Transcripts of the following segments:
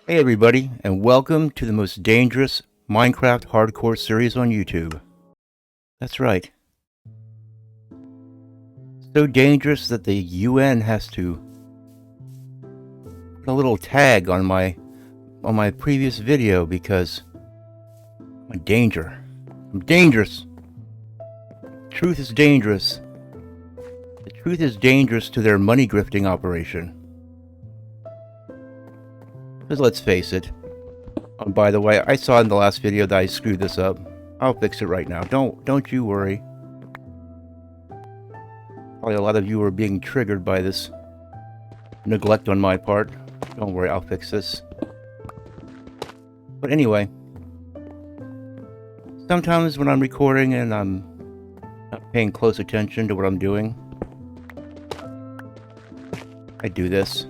Hey everybody, and welcome to the most dangerous Minecraft hardcore series on YouTube. That's right. So dangerous that the UN has to put a little tag on my previous video because I'm a danger. I'm dangerous. Truth is dangerous. The truth is dangerous to their money grifting operation. Because let's face it. Oh, by the way, I saw in the last video that I screwed this up. I'll fix it right now. Don't you worry. Probably a lot of you are being triggered by this neglect on my part. Don't worry, I'll fix this. But anyway, sometimes when I'm recording and I'm not paying close attention to what I'm doing, I do this.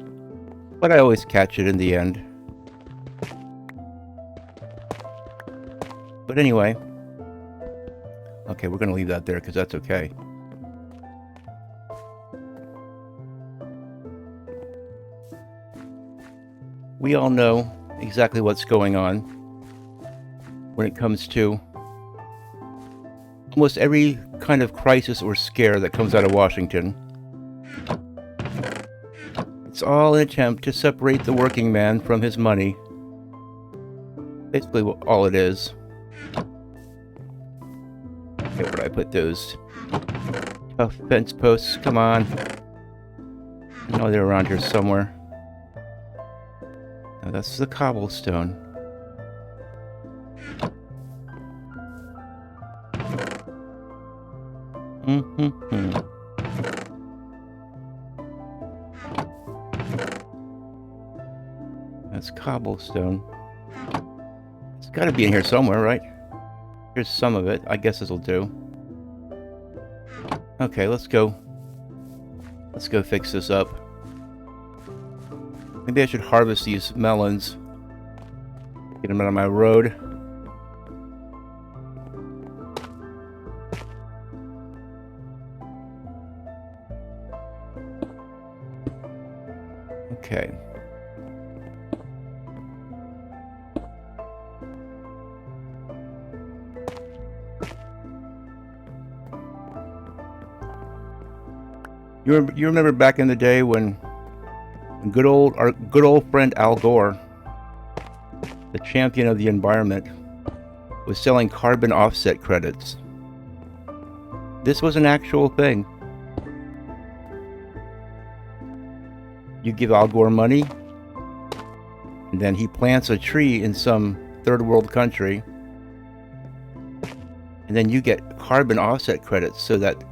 But I always catch it in the end. But anyway, okay, we're going to leave that there because that's okay. We all know exactly what's going on when it comes to almost every kind of crisis or scare that comes out of Washington. It's all an attempt to separate the working man from his money. Basically all it is. Okay, where did I put those tough fence posts? Come on. I know they're around here somewhere. Now that's the cobblestone. That's cobblestone. It's got to be in here somewhere, right? Here's some of it. I guess this'll do. Okay, let's go. Let's go fix this up. Maybe I should harvest these melons. Get them out of my road. Okay. You remember back in the day when our good old friend Al Gore, the champion of the environment, was selling carbon offset credits. This was an actual thing. You give Al Gore money, and then he plants a tree in some third world country, and then you get carbon offset credits so that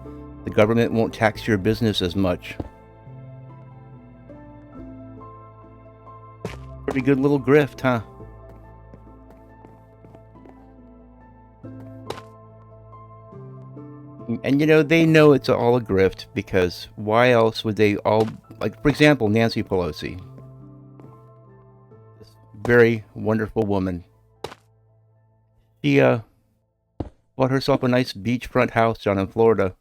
the government won't tax your business as much. Pretty good little grift, huh? And you know, they know it's all a grift because why else would they all, like, for example, Nancy Pelosi. This very wonderful woman. She bought herself a nice beachfront house down in Florida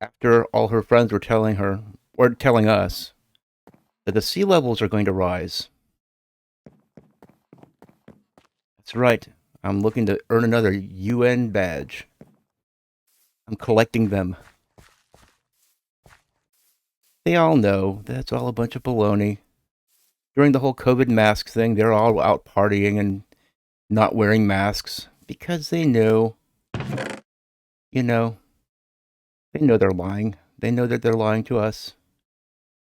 after all her friends were telling her, or telling us, that the sea levels are going to rise. That's right. I'm looking to earn another UN badge. I'm collecting them. They all know that's all a bunch of baloney. During the whole COVID mask thing, they're all out partying and not wearing masks because they know, you know, they know they're lying. They know that they're lying to us.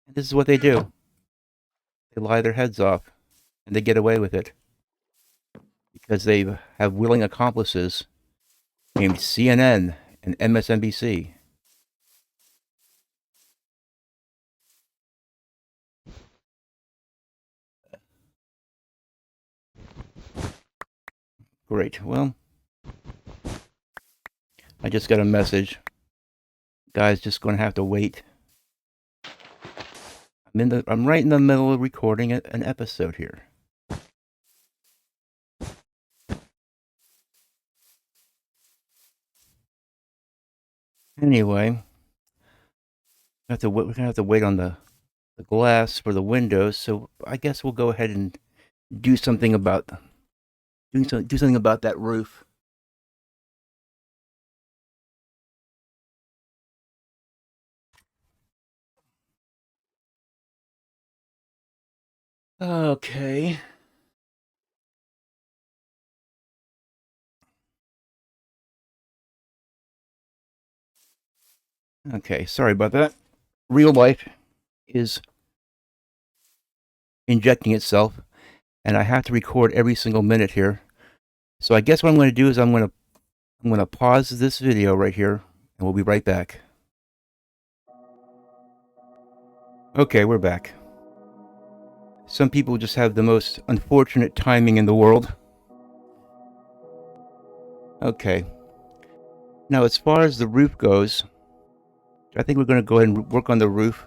And this is what they do. They lie their heads off, and they get away with it because they have willing accomplices named CNN and MSNBC. Great. Well, I just got a message. Guys, just going to have to wait. I'm right in the middle of recording an episode here. Anyway, we're gonna have to wait on the the glass for the windows, so I guess we'll go ahead and do something about do something about that roof. Okay. Okay, sorry about that. Real life is injecting itself, and I have to record every single minute here. So I guess what I'm going to do is I'm going to pause this video right here, and we'll be right back. Okay, we're back. Some people just have the most unfortunate timing in the world. Okay. Now, as far as the roof goes, I think we're going to go ahead and work on the roof.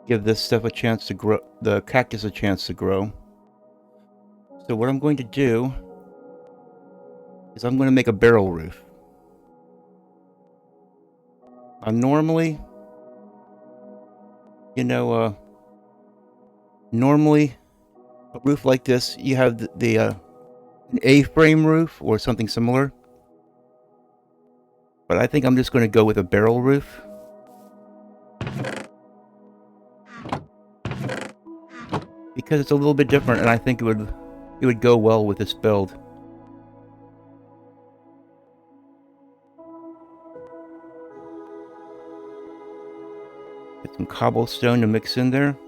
Give this stuff a chance to grow, the cactus a chance to grow. So what I'm going to do is I'm going to make a barrel roof. Normally, normally a roof like this, you have an A-frame roof or something similar. But I think I'm just going to go with a barrel roof. Because it's a little bit different, and I think it would go well with this build. Get some cobblestone to mix in there.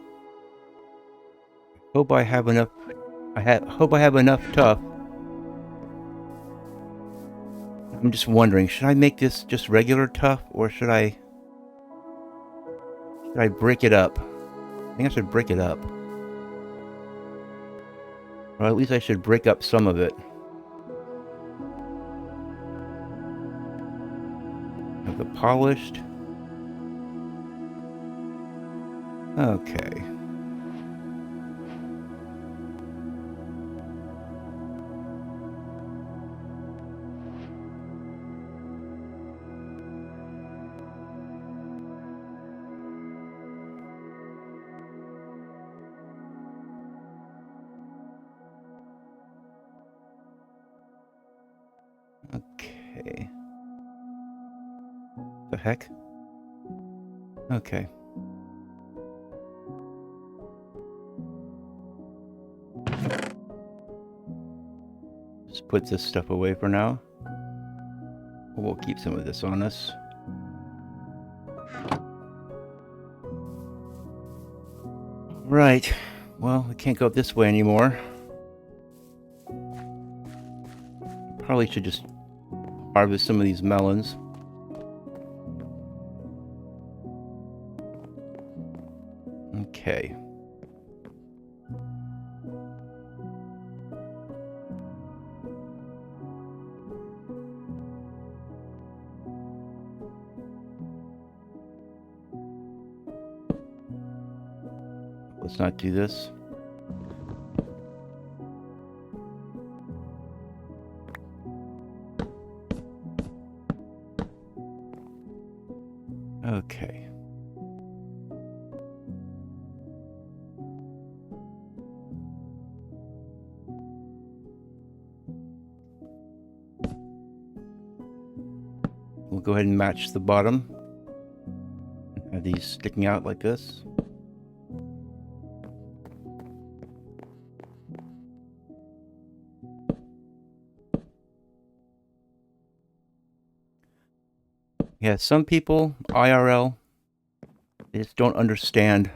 Hope I have enough. Hope I have enough tuff. I'm just wondering, should I make this just regular tuff, or should I break it up? I think I should break it up. Or at least I should break up some of it. Have the polished. Okay. Okay. The heck? Okay. Just put this stuff away for now. We'll keep some of this on us. Right. Well, we can't go up this way anymore. Probably should just harvest some of these melons. Okay. Let's not do this. Okay. We'll go ahead and match the bottom. Have these sticking out like this. Yeah, some people, IRL, they just don't understand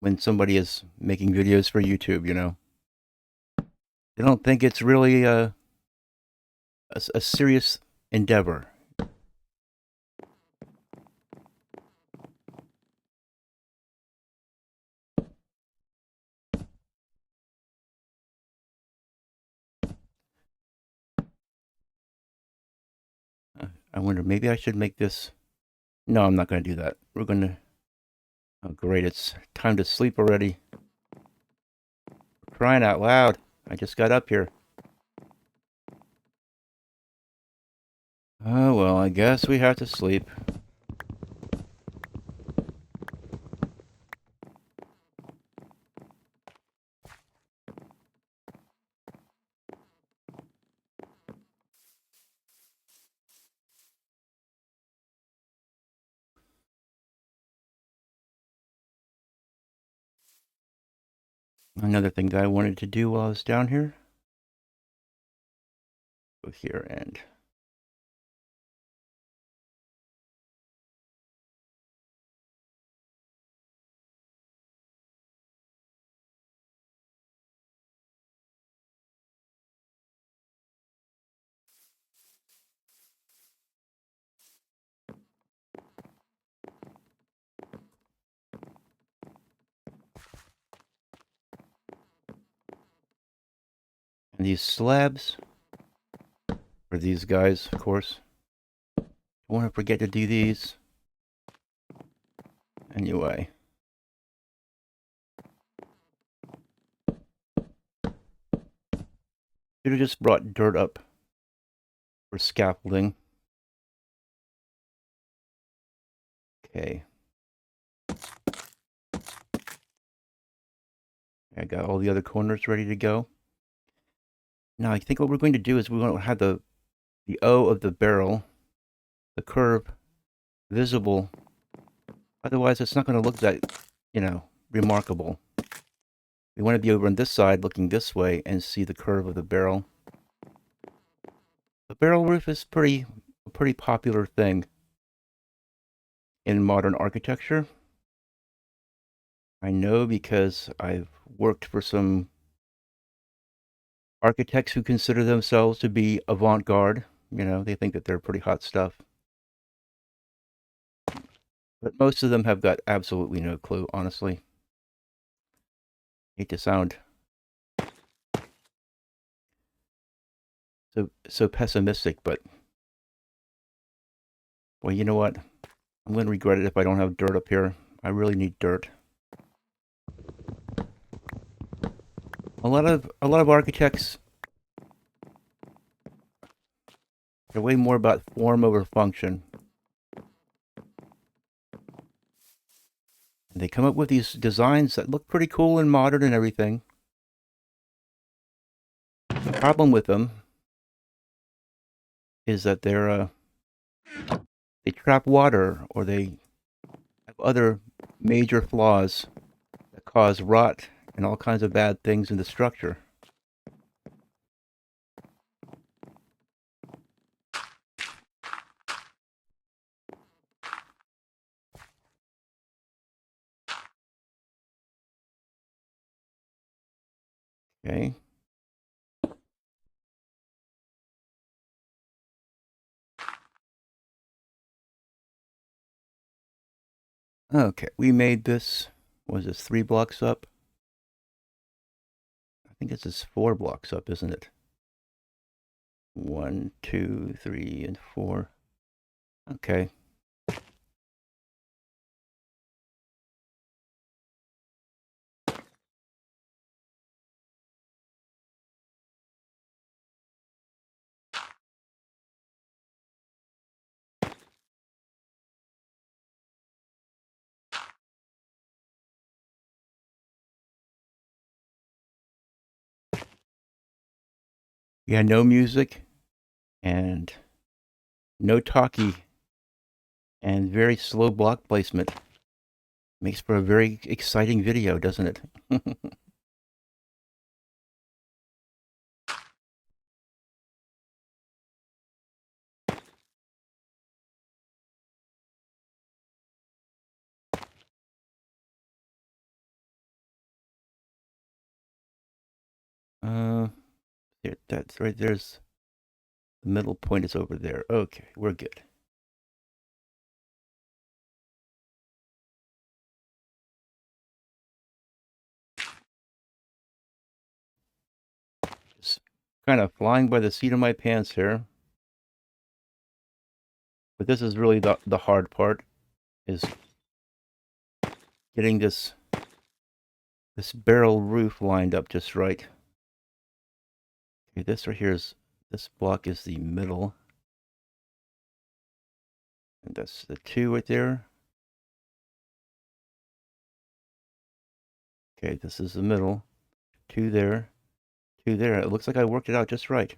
when somebody is making videos for YouTube, you know. They don't think it's really a serious endeavor. I wonder, maybe I should make this... No, I'm not going to do that. We're going to... Oh, great, it's time to sleep already. Crying out loud. I just got up here. Oh, well, I guess we have to sleep. Another thing that I wanted to do while I was down here. Go here and these slabs for these guys, of course. Don't want to forget to do these. Anyway. Should have just brought dirt up for scaffolding. Okay. I got all the other corners ready to go. Now I think what we're going to do is we want to have the O of the barrel, the curve, visible. Otherwise, it's not going to look that, remarkable. We want to be over on this side looking this way and see the curve of the barrel. The barrel roof is a pretty popular thing in modern architecture. I know because I've worked for some architects who consider themselves to be avant-garde. They think that they're pretty hot stuff. But most of them have got absolutely no clue, honestly. Hate to sound so pessimistic, but well, you know what? I'm going to regret it if I don't have dirt up here. I really need dirt. A lot of architects are way more about form over function. And they come up with these designs that look pretty cool and modern and everything. The problem with them is that they trap water, or they have other major flaws that cause rot and all kinds of bad things in the structure. Okay. Okay, we made this. Was this 3 blocks up? I think this is 4 blocks up, isn't it? 1, 2, 3, and 4. Okay. Yeah, no music and no talkie and very slow block placement. Makes for a very exciting video, doesn't it? That's right. There's the middle point is over there. Okay, we're good. Just kind of flying by the seat of my pants here. But this is really the hard part, is getting this barrel roof lined up just right. Okay, this right here is, this block is the middle. And that's the 2 right there. Okay, this is the middle. 2 there. 2 there. It looks like I worked it out just right.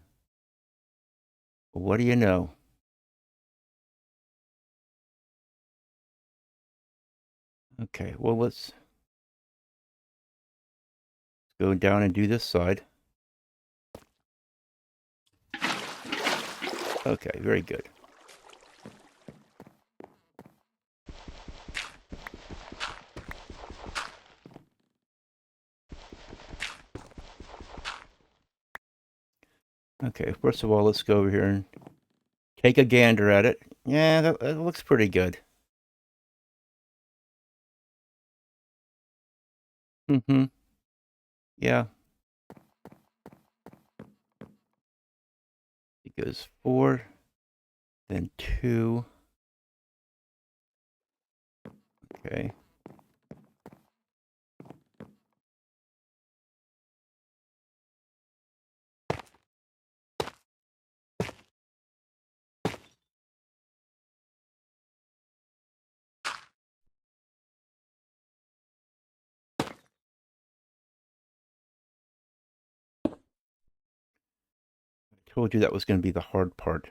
But what do you know? Okay, well, let's Go down and do this side. Okay, very good. Okay, first of all, let's go over here and take a gander at it. Yeah, that looks pretty good. Mm-hmm. Yeah. It goes 4, then 2. Okay. I told you that was going to be the hard part.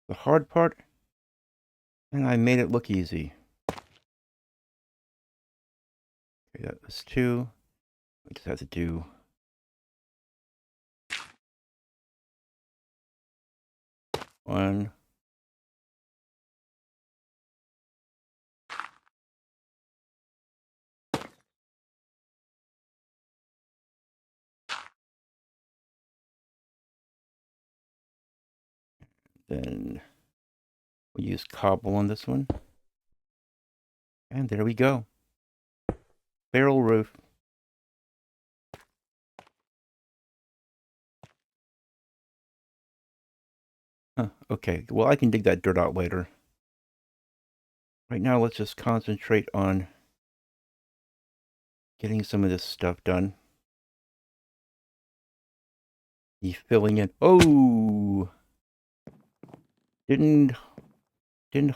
The hard part, and I made it look easy. Okay, that was 2. We just have to do 1. Then we'll use cobble on this one. And there we go. Barrel roof. Huh, okay, well, I can dig that dirt out later. Right now, let's just concentrate on getting some of this stuff done. The filling in. Oh! Didn't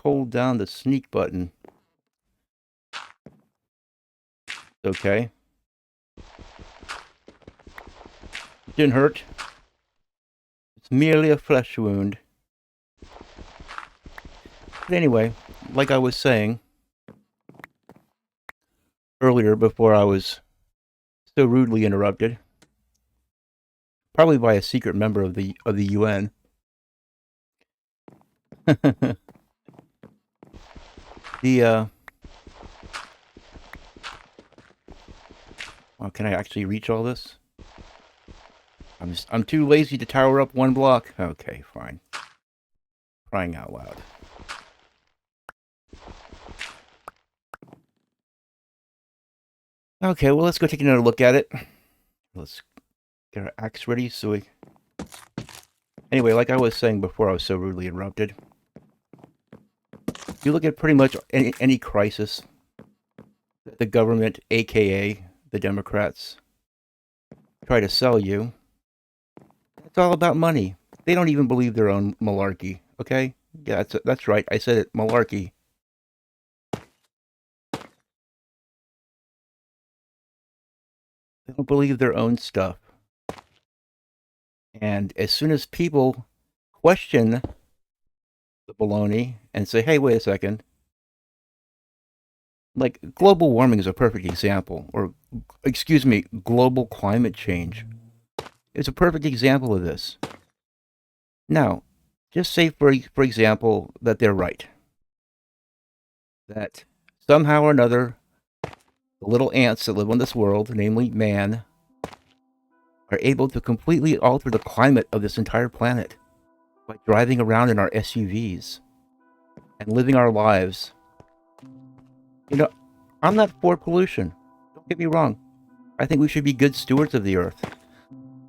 hold down the sneak button. Okay. Didn't hurt. It's merely a flesh wound. But anyway, like I was saying earlier before I was so rudely interrupted, probably by a secret member of the UN. Well, can I actually reach all this? I'm too lazy to tower up one block. Okay, fine. Crying out loud. Okay, well, let's go take another look at it. Let's get our axe ready so we... Anyway, like I was saying before I was so rudely interrupted, you look at pretty much any crisis that the government, aka the Democrats, try to sell you, it's all about money. They don't even believe their own malarkey, okay? Yeah, that's right, I said it, malarkey. They don't believe their own stuff. And as soon as people question the baloney and say, hey, wait a second, like global warming is a perfect example, or excuse me, global climate change is a perfect example of this. Now, just say for example that they're right, that somehow or another the little ants that live on this world, namely man, are able to completely alter the climate of this entire planet by driving around in our SUVs and living our lives. You know, I'm not for pollution. Don't get me wrong. I think we should be good stewards of the earth.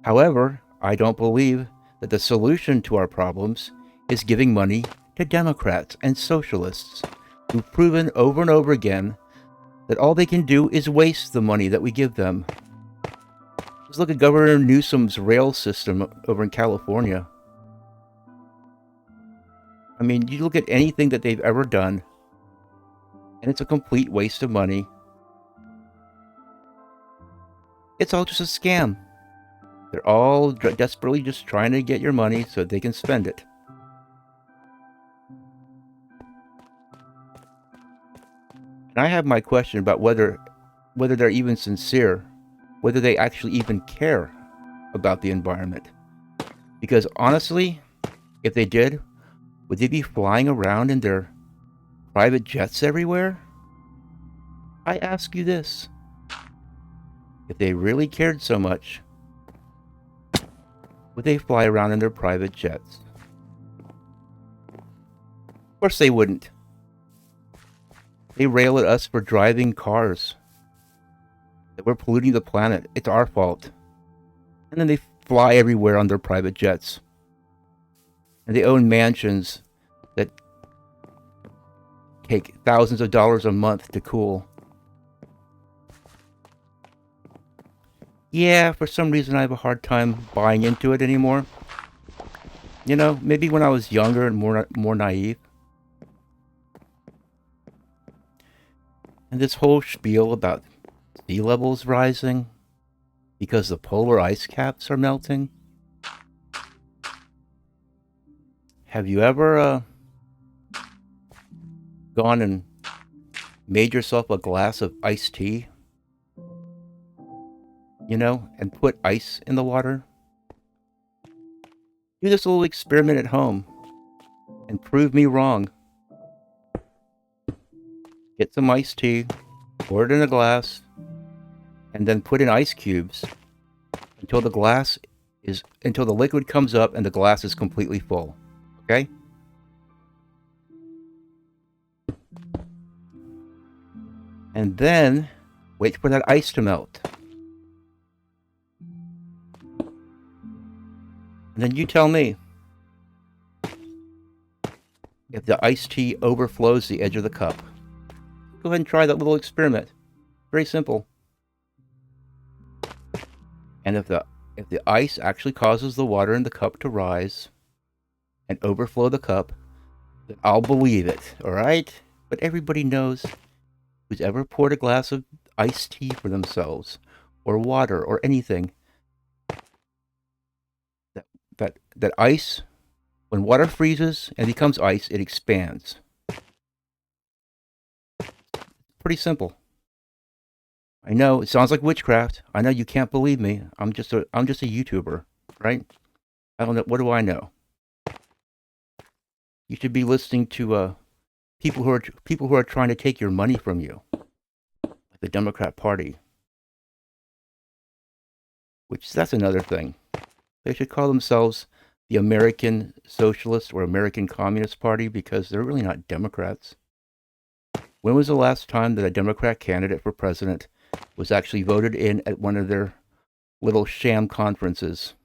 However, I don't believe that the solution to our problems is giving money to Democrats and socialists who've proven over and over again that all they can do is waste the money that we give them. Just look at Governor Newsom's rail system over in California. I mean, you look at anything that they've ever done, and it's a complete waste of money. It's all just a scam. They're all desperately just trying to get your money so they can spend it. And I have my question about whether whether they're even sincere, whether they actually even care about the environment. Because honestly, if they did, would they be flying around in their private jets everywhere? I ask you this. If they really cared so much, would they fly around in their private jets? Of course they wouldn't. They rail at us for driving cars, that we're polluting the planet. It's our fault. And then they fly everywhere on their private jets. And they own mansions that take thousands of dollars a month to cool. Yeah, for some reason I have a hard time buying into it anymore. You know, maybe when I was younger and more naive. And this whole spiel about sea levels rising because the polar ice caps are melting. Have you ever gone and made yourself a glass of iced tea, you know, and put ice in the water? Do this little experiment at home and prove me wrong. Get some iced tea, pour it in a glass, and then put in ice cubes until until the liquid comes up and the glass is completely full. Okay? And then wait for that ice to melt. And then you tell me if the iced tea overflows the edge of the cup. Go ahead and try that little experiment. Very simple. And if the ice actually causes the water in the cup to rise and overflow the cup, then I'll believe it, all right? But everybody knows who's ever poured a glass of iced tea for themselves, or water, or anything, that ice, when water freezes and becomes ice, it expands. Pretty simple. I know it sounds like witchcraft. I know you can't believe me. I'm just a YouTuber, right? I don't know. What do I know? You should be listening to people who are trying to take your money from you, like the Democrat Party. Which that's another thing. They should call themselves the American Socialist or American Communist Party because they're really not Democrats. When was the last time that a Democrat candidate for president was actually voted in at one of their little sham conferences?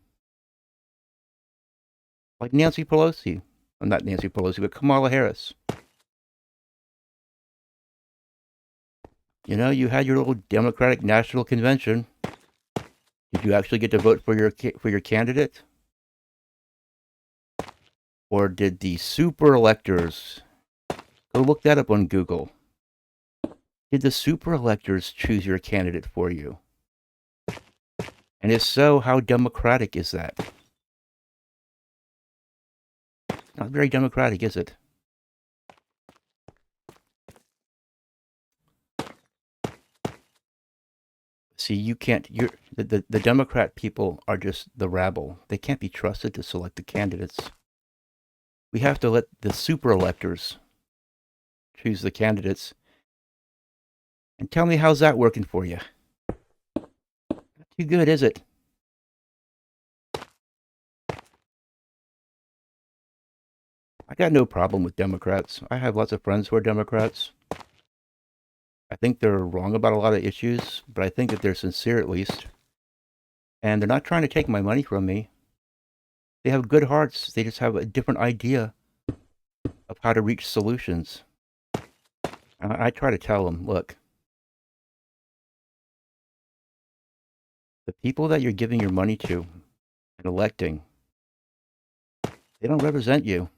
Like Nancy Pelosi. Well, not Nancy Pelosi, but Kamala Harris. You know, you had your little Democratic National Convention. Did you actually get to vote for your candidate? Or did the super electors, go look that up on Google, did the super electors choose your candidate for you? And if so, how democratic is that? Not very democratic, is it? See, you can't, the Democrat people are just the rabble. They can't be trusted to select the candidates. We have to let the super electors choose the candidates. And tell me, how's that working for you? Not too good, is it? I got no problem with Democrats. I have lots of friends who are Democrats. I think they're wrong about a lot of issues, but I think that they're sincere at least. And they're not trying to take my money from me. They have good hearts. They just have a different idea of how to reach solutions. I try to tell them, look, the people that you're giving your money to and electing, they don't represent you.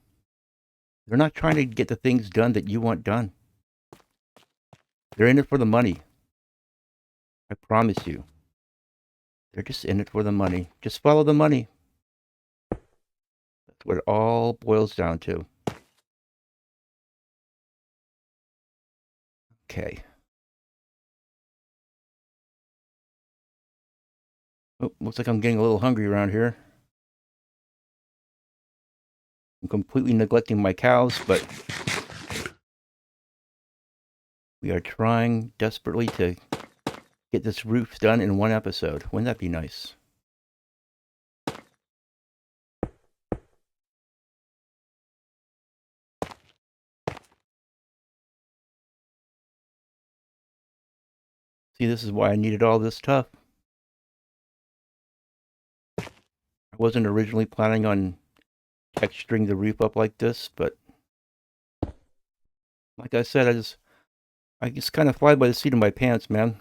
They're not trying to get the things done that you want done. They're in it for the money. I promise you. They're just in it for the money. Just follow the money. That's what it all boils down to. Okay. Oh, looks like I'm getting a little hungry around here. I'm completely neglecting my cows, but we are trying desperately to get this roof done in one episode. Wouldn't that be nice? See, this is why I needed all this stuff. I wasn't originally planning on texturing the roof up like this, but like I said, I just kind of fly by the seat of my pants, man.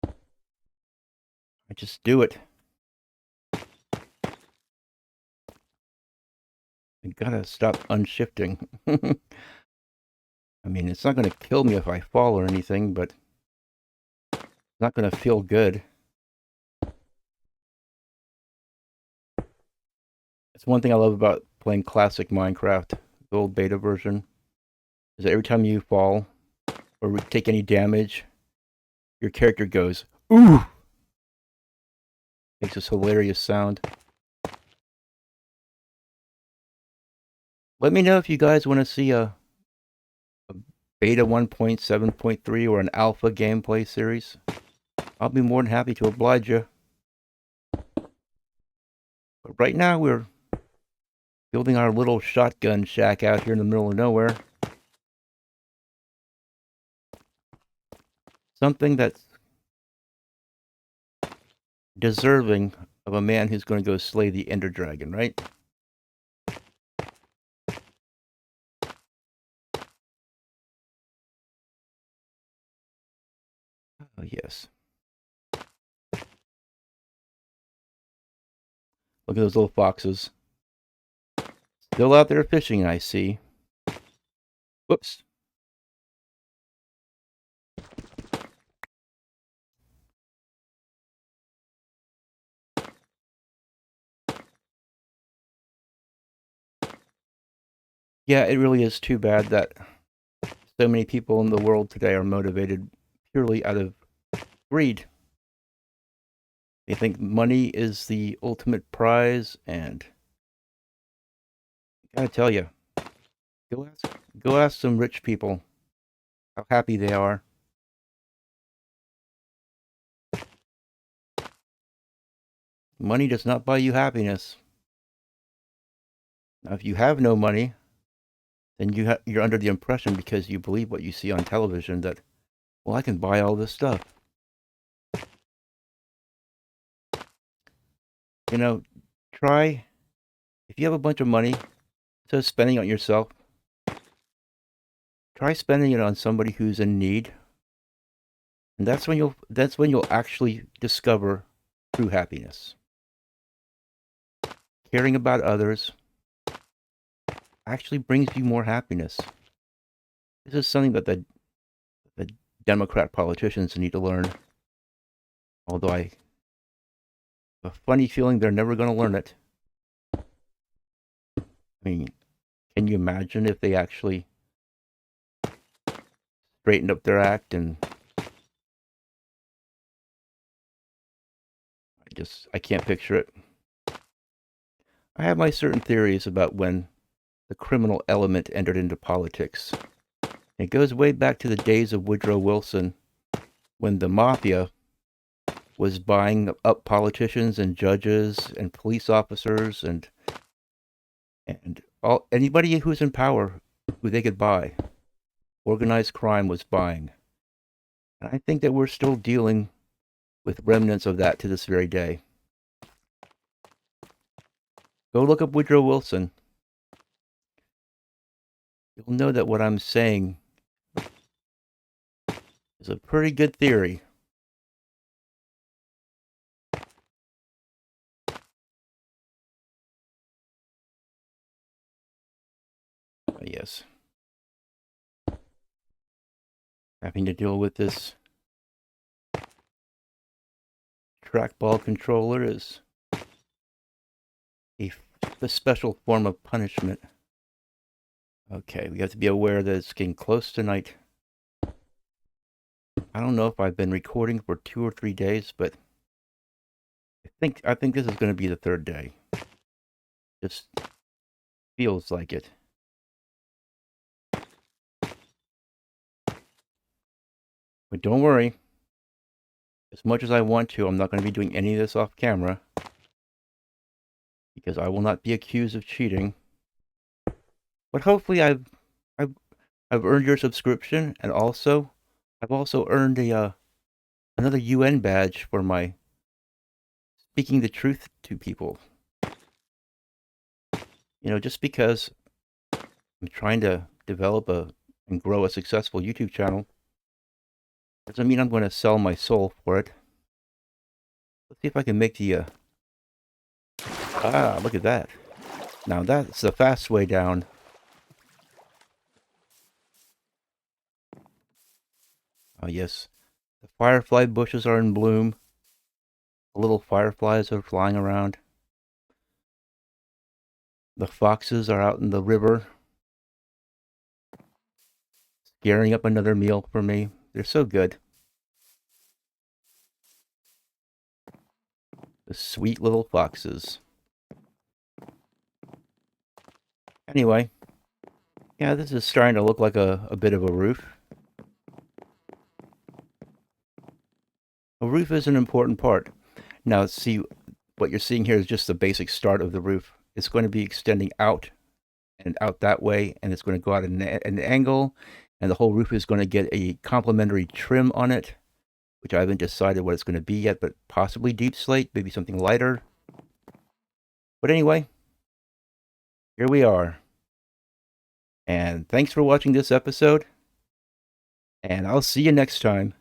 I just do it. I gotta stop unshifting. I mean, it's not gonna kill me if I fall or anything, but it's not gonna feel good. That's one thing I love about playing classic Minecraft, the old beta version, is that every time you fall or take any damage, your character goes, "Ooh!" Makes this hilarious sound. Let me know if you guys want to see a beta 1.7.3 or an alpha gameplay series. I'll be more than happy to oblige you. But right now we're building our little shotgun shack out here in the middle of nowhere. Something that's deserving of a man who's going to go slay the Ender Dragon, right? Oh, yes. Look at those little foxes. Still out there fishing, I see. Whoops. Yeah, it really is too bad that so many people in the world today are motivated purely out of greed. They think money is the ultimate prize, and I gotta tell you, go ask some rich people how happy they are. Money does not buy you happiness. Now, if you have no money, then you're under the impression, because you believe what you see on television, that, well, I can buy all this stuff. You know, try, if you have a bunch of money, instead of spending it on yourself, try spending it on somebody who's in need, and that's when you'll actually discover true happiness. Caring about others actually brings you more happiness. This is something that the Democrat politicians need to learn. Although I have a funny feeling they're never going to learn it. I mean, can you imagine if they actually straightened up their act? And I can't picture it. I have my certain theories about when the criminal element entered into politics. It goes way back to the days of Woodrow Wilson, when the mafia was buying up politicians and judges and police officers and all anybody who's in power who they could buy. Organized crime was buying. And I think that we're still dealing with remnants of that to this very day. Go look up Woodrow Wilson. You'll know that what I'm saying is a pretty good theory. Yes. Having to deal with this trackball controller is a special form of punishment. Okay, we have to be aware that it's getting close to night. I don't know if I've been recording for 2 or 3 days, but I think this is going to be the third day. Just feels like it. But don't worry. As much as I want to, I'm not going to be doing any of this off camera because I will not be accused of cheating. But hopefully I've I've earned your subscription, and also I've also earned a another UN badge for my speaking the truth to people. You know, just because I'm trying to develop and grow a successful YouTube channel doesn't mean I'm going to sell my soul for it. Let's see if I can make the look at that. Now that's the fast way down. Oh yes, the firefly bushes are in bloom. The little fireflies are flying around. The foxes are out in the river, scaring up another meal for me. They're so good. The sweet little foxes. Anyway, yeah, this is starting to look like a bit of a roof. A roof is an important part. Now, see, what you're seeing here is just the basic start of the roof. It's going to be extending out and out that way, and it's going to go out at an angle, and the whole roof is going to get a complementary trim on it, which I haven't decided what it's going to be yet, but possibly deep slate, maybe something lighter. But anyway, here we are. And thanks for watching this episode, and I'll see you next time.